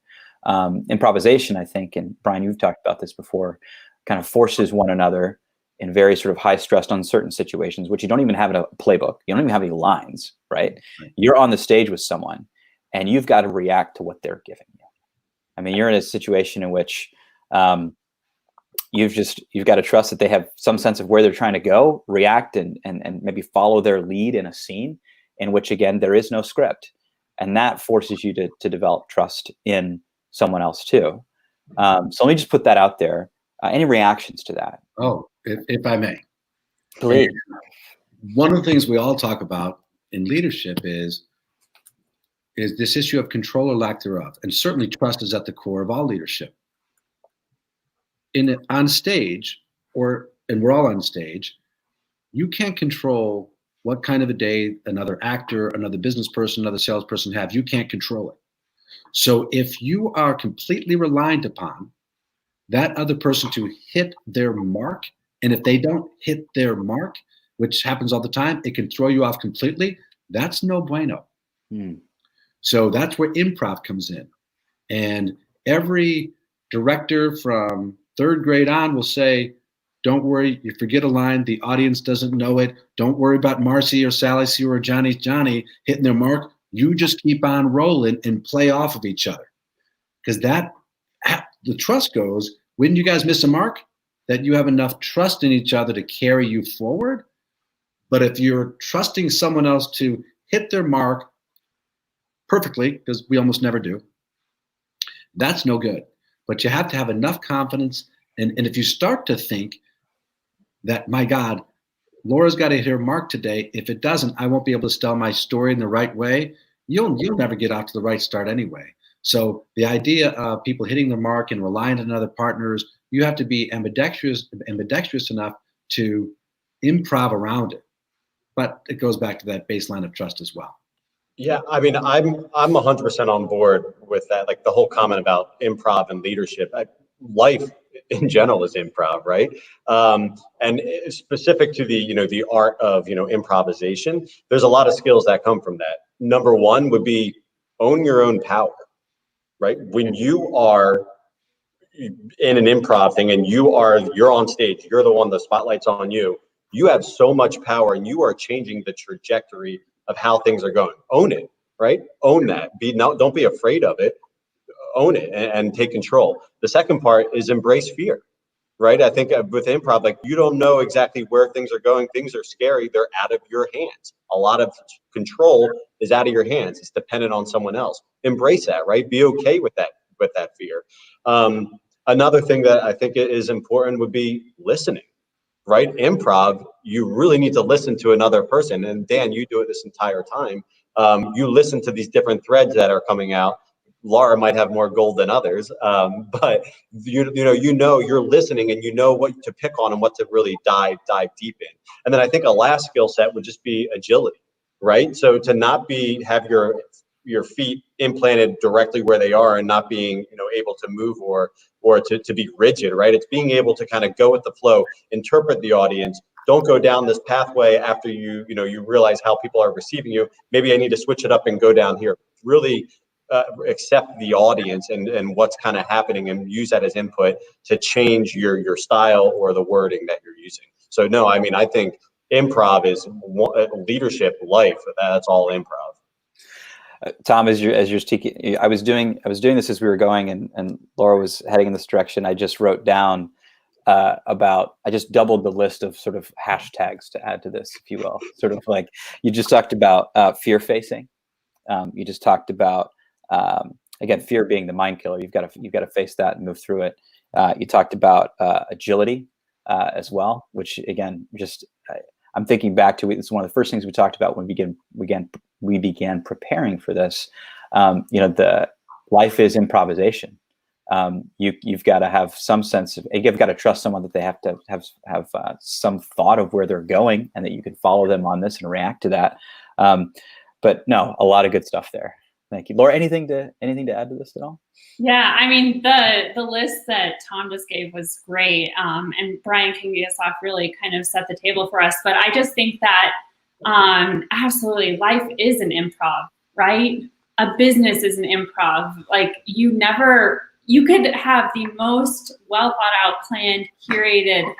Speaker 1: Improvisation, I think, and Brian, you've talked about this before, kind of forces one another in very sort of high stressed, uncertain situations, which you don't even have in a playbook. You don't even have any lines, right? You're on the stage with someone and you've got to react to what they're giving you. I mean, you're in a situation in which you've got to trust that they have some sense of where they're trying to go, react and maybe follow their lead in a scene in which, again, there is no script. And that forces you to develop trust in someone else too. So let me just put that out there. Any reactions to that?
Speaker 2: Oh, if I may.
Speaker 1: Please.
Speaker 2: One of the things we all talk about in leadership is this issue of control or lack thereof. And certainly trust is at the core of all leadership. On stage, and we're all on stage, you can't control what kind of a day another actor, another business person, another salesperson have. You can't control it. So if you are completely reliant upon that other person to hit their mark, and if they don't hit their mark, which happens all the time, it can throw you off completely. That's no bueno. So that's where improv comes in. And every director from third grade on will say, don't worry, you forget a line, the audience doesn't know it. Don't worry about Marcy or Sally Sue or Johnny hitting their mark. You just keep on rolling and play off of each other. Because the trust goes, when you guys miss a mark, that you have enough trust in each other to carry you forward. But if you're trusting someone else to hit their mark perfectly, because we almost never do, that's no good. But you have to have enough confidence. And if you start to think that, my God, Laura's got to hit her mark today. If it doesn't, I won't be able to tell my story in the right way. You'll never get off to the right start anyway. So the idea of people hitting the mark and relying on other partners, you have to be ambidextrous enough to improv around it. But it goes back to that baseline of trust as well.
Speaker 4: Yeah, I mean, I'm 100% on board with that. Like the whole comment about improv and leadership. Life in general is improv, right? And specific to the art of improvisation, there's a lot of skills that come from that. Number one would be own your own power, right? When you are in an improv thing and you're on stage, you're the one, the spotlight's on you. You have so much power and you are changing the trajectory of how things are going. Own it, right? Own that. Don't be afraid of it. Own it and take control. The second part is embrace fear, right? I think with improv, like you don't know exactly where things are going. Things are scary. They're out of your hands. A lot of control is out of your hands. It's dependent on someone else. Embrace that, right? Be okay with that fear. Another thing that I think is important would be listening. Right? Improv, you really need to listen to another person. And Dan, you do it this entire time. You listen to these different threads that are coming out. Laura might have more gold than others, but you're listening and you know what to pick on and what to really dive deep in. And then I think a last skill set would just be agility, right? So to not have your feet implanted directly where they are and not being able to move or to be rigid, right? It's being able to kind of go with the flow, interpret the audience. Don't go down this pathway after you realize how people are receiving you. Maybe I need to switch it up and go down here. Really accept the audience and what's kind of happening and use that as input to change your style or the wording that you're using. So no, I mean, I think improv is leadership, life. That's all improv.
Speaker 1: Tom, as you're speaking, I was doing this as we were going, and Laura was heading in this direction. I just wrote down I just doubled the list of sort of hashtags to add to this, if you will. Sort of like you just talked about fear facing. You just talked about again, fear being the mind killer. You've got to face that and move through it. You talked about agility as well, which again, I'm thinking back to it's one of the first things we talked about when we began preparing for this. The life is improvisation. You've got to have some sense of, you've got to trust someone that they have to have some thought of where they're going, and that you can follow them on this and react to that. But no, a lot of good stuff there. Thank you, Laura. Anything to add to this at all?
Speaker 3: Yeah, I mean, the list that Tom just gave was great, and Brian Kibby really kind of set the table for us. But I just think that absolutely, life is an improv, right? A business is an improv. Like you could have the most well thought out, planned, curated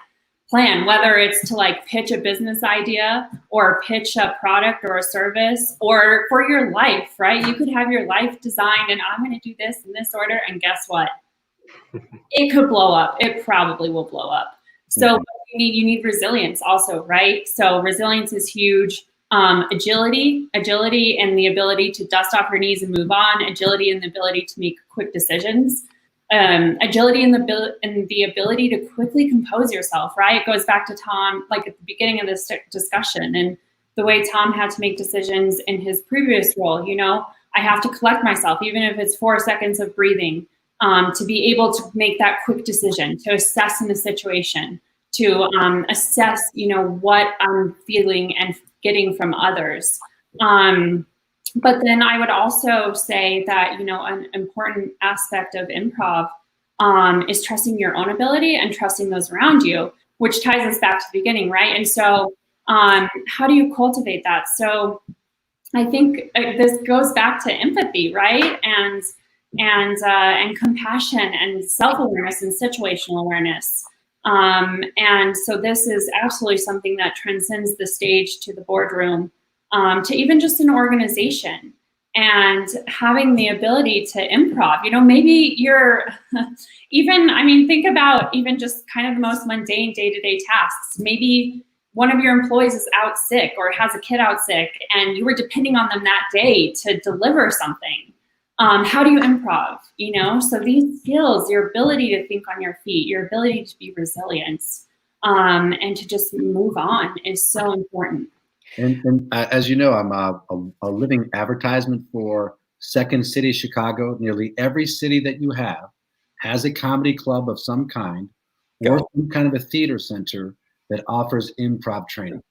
Speaker 3: plan, whether it's to like pitch a business idea or pitch a product or a service, or for your life, right? You could have your life designed and I'm going to do this in this order. And guess what? It could blow up. It probably will blow up. So you need resilience also, right? So resilience is huge. Agility and the ability to dust off your knees and move on. Agility and the ability to make quick decisions. Agility and the ability to quickly compose yourself, right? It goes back to Tom, like at the beginning of this discussion, and the way Tom had to make decisions in his previous role. I have to collect myself, even if it's 4 seconds of breathing, to be able to make that quick decision, to assess in the situation, to assess, what I'm feeling and getting from others. But then I would also say that, an important aspect of improv is trusting your own ability and trusting those around you, which ties us back to the beginning, right? And so how do you cultivate that? So I think this goes back to empathy, right? And compassion and self-awareness and situational awareness. And so this is absolutely something that transcends the stage to the boardroom. To even just an organization, and having the ability to improv. Maybe you're think about even just kind of the most mundane day-to-day tasks. Maybe one of your employees is out sick or has a kid out sick, and you were depending on them that day to deliver something. How do you improv? So these skills, your ability to think on your feet, your ability to be resilient, and to just move on is so important.
Speaker 2: And as you know, I'm a living advertisement for Second City, Chicago. Nearly every city that you have has a comedy club of some kind, or some kind of a theater center that offers improv training.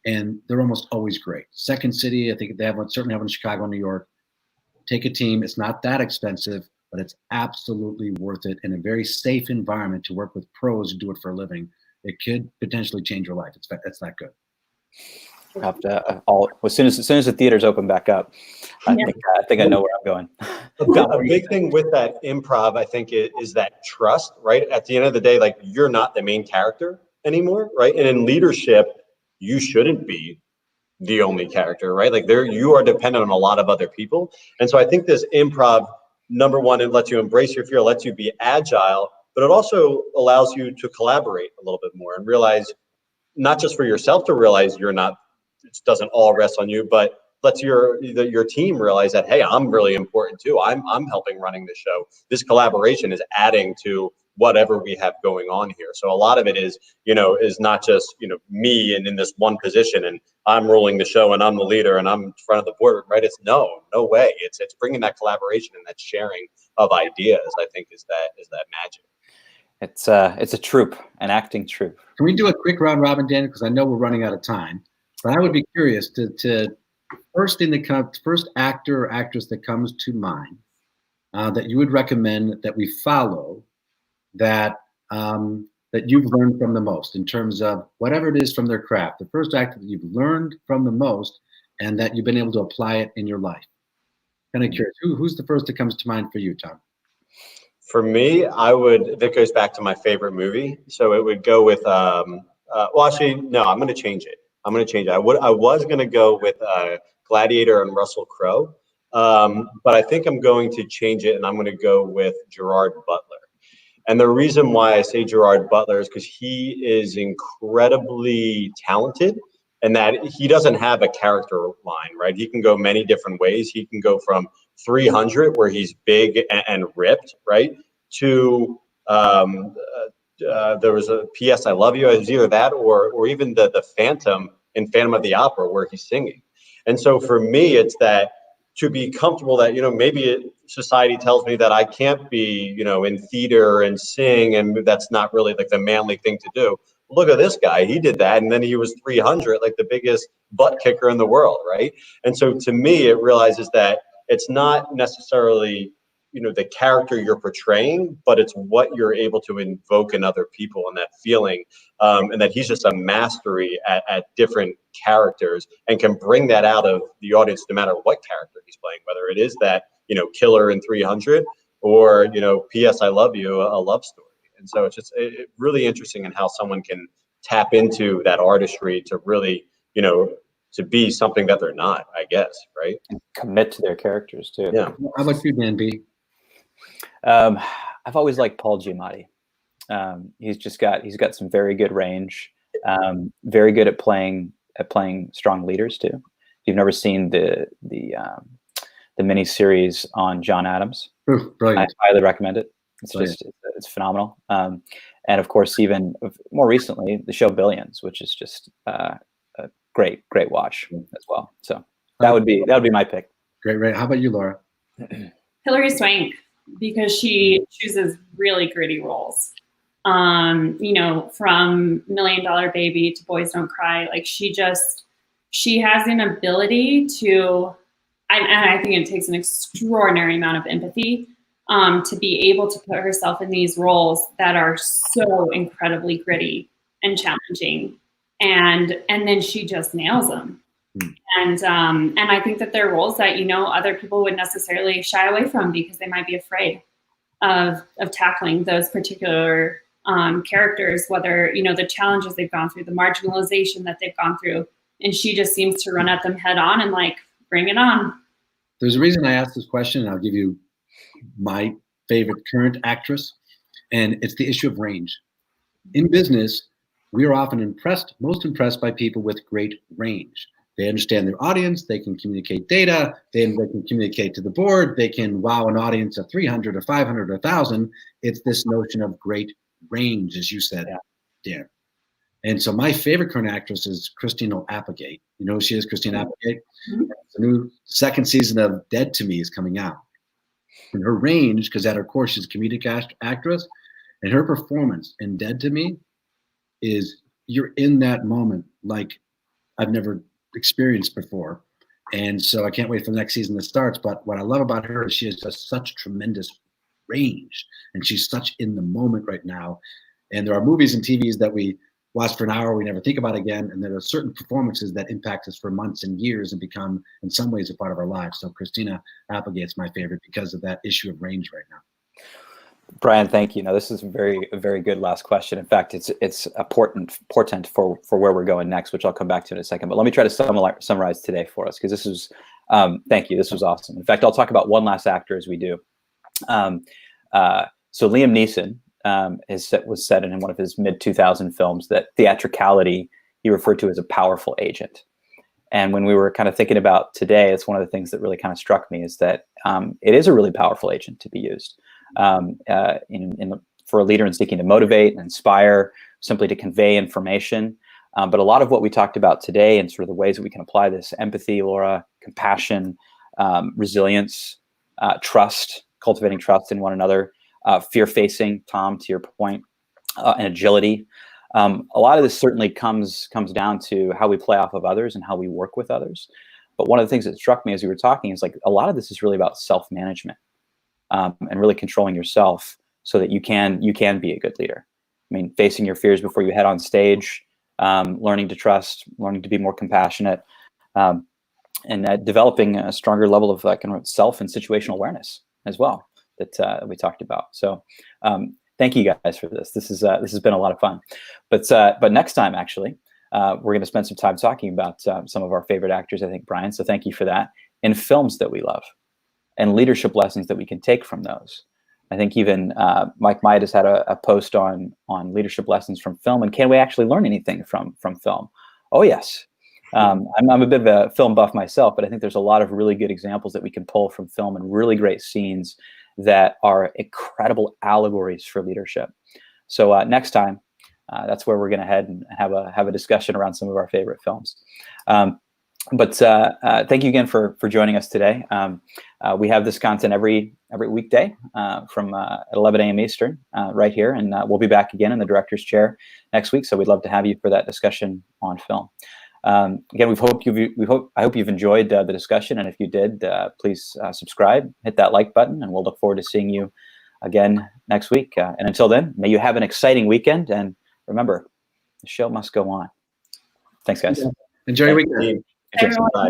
Speaker 2: And they're almost always great. Second City, I think they certainly have one in Chicago and New York. Take a team. It's not that expensive, but it's absolutely worth it, in a very safe environment to work with pros who do it for a living. It could potentially change your life. It's that good.
Speaker 1: Have to as soon as the theaters open back up, I think I know where I'm going.
Speaker 4: A big thing with that improv, I think, is that trust, right? At the end of the day, like, you're not the main character anymore, right? And in leadership, you shouldn't be the only character, right? Like, you are dependent on a lot of other people. And so I think this improv, number one, it lets you embrace your fear, lets you be agile, but it also allows you to collaborate a little bit more and realize, not just for yourself to realize it doesn't all rest on you, but lets your team realize that, hey, I'm really important too. I'm helping running the show. This collaboration is adding to whatever we have going on here. So a lot of it is not just, me and in this one position and I'm ruling the show and I'm the leader and I'm in front of the board, right? It's no way. It's bringing that collaboration and that sharing of ideas, I think, is that magic.
Speaker 1: It's a troupe, an acting troupe.
Speaker 2: Can we do a quick round robin, Dan? Because I know we're running out of time. But I would be curious to first actor or actress that comes to mind that you would recommend that we follow, that you've learned from the most in terms of whatever it is from their craft. The first actor that you've learned from the most and that you've been able to apply it in your life. Kind of curious. Who's the first that comes to mind for you, Tom?
Speaker 4: For me, that goes back to my favorite movie. So it would go with, I'm going to change it. I'm going to change it. I was going to go with Gladiator and Russell Crowe, but I think I'm going to change it, and I'm going to go with Gerard Butler. And the reason why I say Gerard Butler is because he is incredibly talented, and that he doesn't have a character line, right? He can go many different ways. He can go from 300, where he's big and ripped, right, to there was a P.S. I Love You. It was either that or even the Phantom in Phantom of the Opera, where he's singing. And so for me, it's that to be comfortable that, maybe society tells me that I can't be, in theater and sing, and that's not really like the manly thing to do. Look at this guy. He did that, and then he was 300, like the biggest butt kicker in the world, right? And so to me, it realizes that it's not necessarily, the character you're portraying, but it's what you're able to invoke in other people, and that feeling, and that he's just a mastery at different characters and can bring that out of the audience no matter what character he's playing, whether it is that, killer in 300 or, P.S. I Love You, a love story. And so it's just really interesting in how someone can tap into that artistry to really, to be something that they're not, I guess, right?
Speaker 1: And commit to their characters too.
Speaker 4: Yeah.
Speaker 2: How about you, Dan B?
Speaker 1: I've always liked Paul Giamatti. He's got some very good range. Very good at playing strong leaders too. If you've never seen the mini series on John Adams,
Speaker 2: Brilliant.
Speaker 1: I highly recommend it. It's
Speaker 2: Brilliant.
Speaker 1: it's phenomenal. And of course, even more recently, the show Billions, which is just a great watch as well. So that would be my pick.
Speaker 2: Great, right? How about you, Laura?
Speaker 3: Hilary Swank, because she chooses really gritty roles. From $1 Million Baby to Boys Don't Cry, like she has an ability to, and I think it takes an extraordinary amount of empathy to be able to put herself in these roles that are so incredibly gritty and challenging, and then she just nails them. And I think that they're roles that other people would necessarily shy away from because they might be afraid of tackling those particular characters, whether the challenges they've gone through, the marginalization that they've gone through, and she just seems to run at them head on and like bring it on.
Speaker 2: There's a reason I asked this question, and I'll give you my favorite current actress, and it's the issue of range. In business, we are often most impressed by people with great range. They understand their audience, they can communicate data, they can communicate to the board, they can wow an audience of 300 or 500 or 1,000. It's this notion of great range, as you said, Dan. And so my favorite current actress is Christina Applegate. You know who she is, Christina Applegate? Mm-hmm. The new second season of Dead to Me is coming out. And her range, because at her core she's a comedic actress, and her performance in Dead to Me is, you're in that moment like I've never experienced before. And so I can't wait for the next season that starts. But what I love about her is she has just such tremendous range, and she's such in the moment right now. And there are movies and TVs that we watch for an hour, we never think about again. And there are certain performances that impact us for months and years and become, in some ways, a part of our lives. So Christina Applegate's my favorite because of that issue of range right now.
Speaker 1: Brian, thank you. Now, this is a very good last question. In fact, it's a portent for where we're going next, which I'll come back to in a second. But let me try to summarize today for us, because this is, thank you. This was awesome. In fact, I'll talk about one last actor as we do. So Liam Neeson was said in one of his mid-2000 films that theatricality he referred to as a powerful agent. And when we were kind of thinking about today, it's one of the things that really kind of struck me is that it is a really powerful agent to be used for a leader in seeking to motivate and inspire, simply to convey information. But a lot of what we talked about today and sort of the ways that we can apply this: empathy, Laura, compassion, resilience, trust, cultivating trust in one another, fear-facing, Tom, to your point, and agility. A lot of this certainly comes down to how we play off of others and how we work with others. But one of the things that struck me as we were talking is like a lot of this is really about self-management and really controlling yourself so that you can be a good leader. I mean, facing your fears before you head on stage, learning to trust, learning to be more compassionate, and developing a stronger level of kind of self and situational awareness as well that we talked about. So thank you guys for this. This has been a lot of fun. But next time, actually, we're going to spend some time talking about some of our favorite actors, I think, Brian. So thank you for that. In films that we love and leadership lessons that we can take from those. I think even Mike Midas had a post on leadership lessons from film, and can we actually learn anything from film? Oh, yes. I'm a bit of a film buff myself, but I think there's a lot of really good examples that we can pull from film and really great scenes that are incredible allegories for leadership. So next time, that's where we're going to head and have a discussion around some of our favorite films. But thank you again for joining us today. We have this content every weekday from at 11 a.m. Eastern right here, and we'll be back again in the director's chair next week. So we'd love to have you for that discussion on film. Again, I hope you've enjoyed the discussion, and if you did, please subscribe, hit that like button, and we'll look forward to seeing you again next week. And until then, may you have an exciting weekend, and remember, the show must go on. Thanks, guys.
Speaker 2: Enjoy your weekend.
Speaker 3: Everyone.
Speaker 4: Bye.